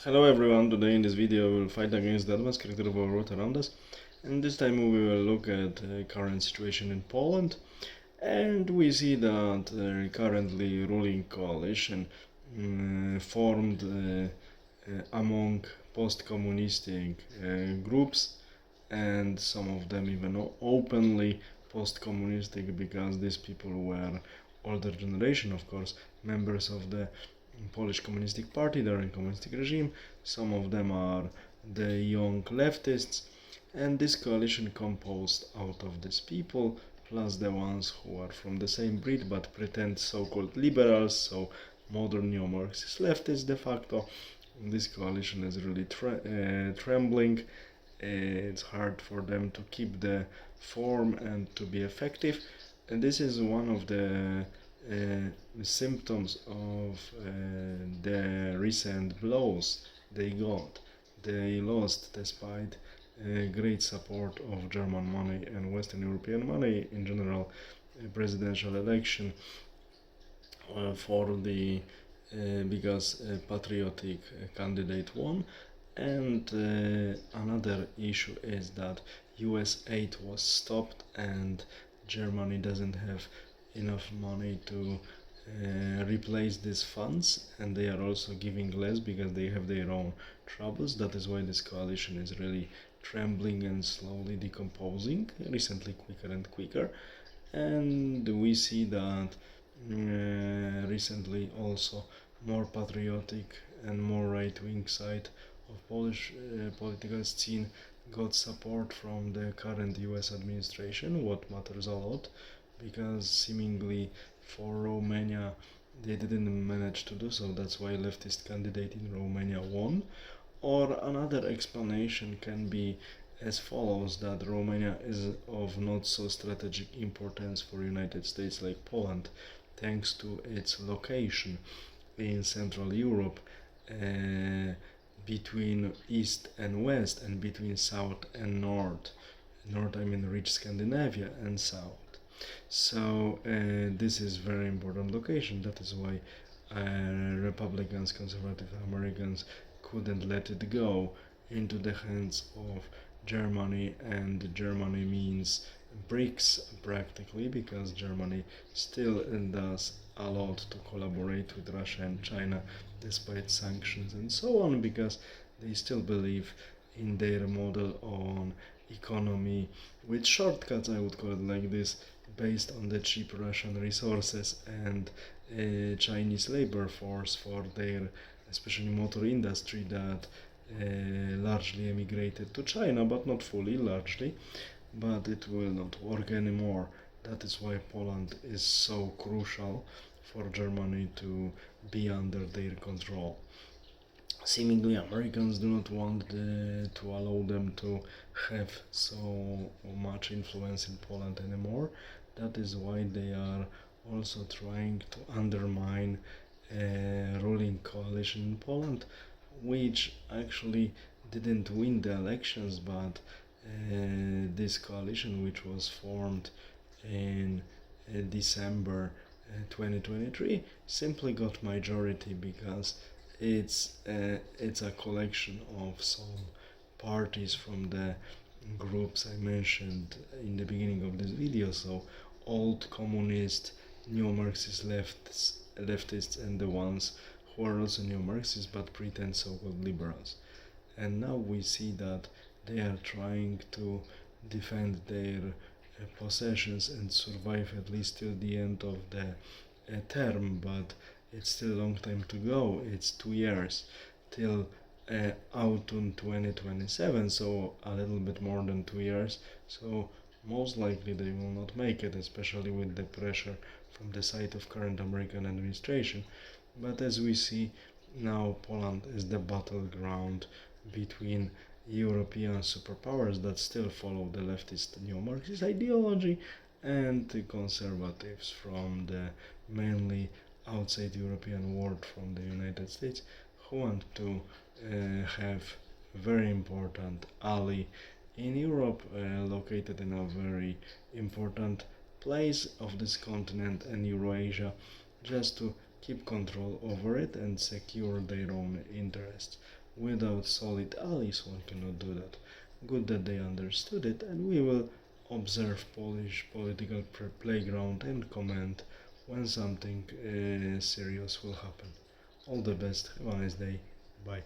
Hello everyone, today in this video we will fight against the advanced character of our world around us, and this time we will look at the current situation in Poland, and we see that the currently ruling coalition formed among post-communistic groups, and some of them even openly post-communistic, because these people were older generation, of course, members of the Polish Communistic Party during communistic regime. Some of them are the young leftists, and this coalition composed out of these people plus the ones who are from the same breed but pretend so-called liberals, so modern neo-Marxist leftists de facto. This coalition is really trembling. It's hard for them to keep the form and to be effective, and this is one of the symptoms of the recent blows they got. They lost despite great support of German money and Western European money in general presidential election for the because a patriotic candidate won. And another issue is that US aid was stopped and Germany doesn't have enough money to replace these funds, and they are also giving less because they have their own troubles. That is why this coalition is really trembling and slowly decomposing, recently quicker and quicker. And we see that recently also more patriotic and more right-wing side of Polish political scene got support from the current US administration, what matters a lot, because seemingly for Romania they didn't manage to do so. That's why leftist candidate in Romania won. Or another explanation can be as follows, that Romania is of not so strategic importance for United States like Poland, thanks to its location in Central Europe, between East and West and between South and North. North, I mean, rich Scandinavia, and South. So this is very important location. That is why Republicans, conservative Americans couldn't let it go into the hands of Germany, and Germany means BRICS practically, because Germany still does a lot to collaborate with Russia and China despite sanctions and so on, because they still believe in their model on economy with shortcuts, I would call it like this, based on the cheap Russian resources and Chinese labor force for their especially motor industry that largely emigrated to China, but not fully, largely. But it will not work anymore. That is why Poland is so crucial for Germany to be under their control. Seemingly Americans do not want to allow them to have so much influence in Poland anymore. That is why they are also trying to undermine a ruling coalition in Poland, which actually didn't win the elections, but this coalition, which was formed in December 2023, simply got majority because it's a collection of some parties from the groups I mentioned in the beginning of this video, so old communist, neo-Marxist leftists, and the ones who are also neo-Marxists but pretend so-called liberals. And now we see that they are trying to defend their possessions and survive at least till the end of the term, but it's still a long time to go. It's 2 years till autumn 2027, so a little bit more than 2 years. So most likely they will not make it, especially with the pressure from the side of current American administration. But as we see now, Poland is the battleground between European superpowers that still follow the leftist neo-Marxist ideology and the conservatives from the mainly outside European world, from the United States, who want to have very important ally in Europe, located in a very important place of this continent and Eurasia, just to keep control over it and secure their own interests. Without solid allies, one cannot do that. Good that they understood it, and we will observe Polish political playground and comment when something serious will happen. All the best. Have a nice day. Bye.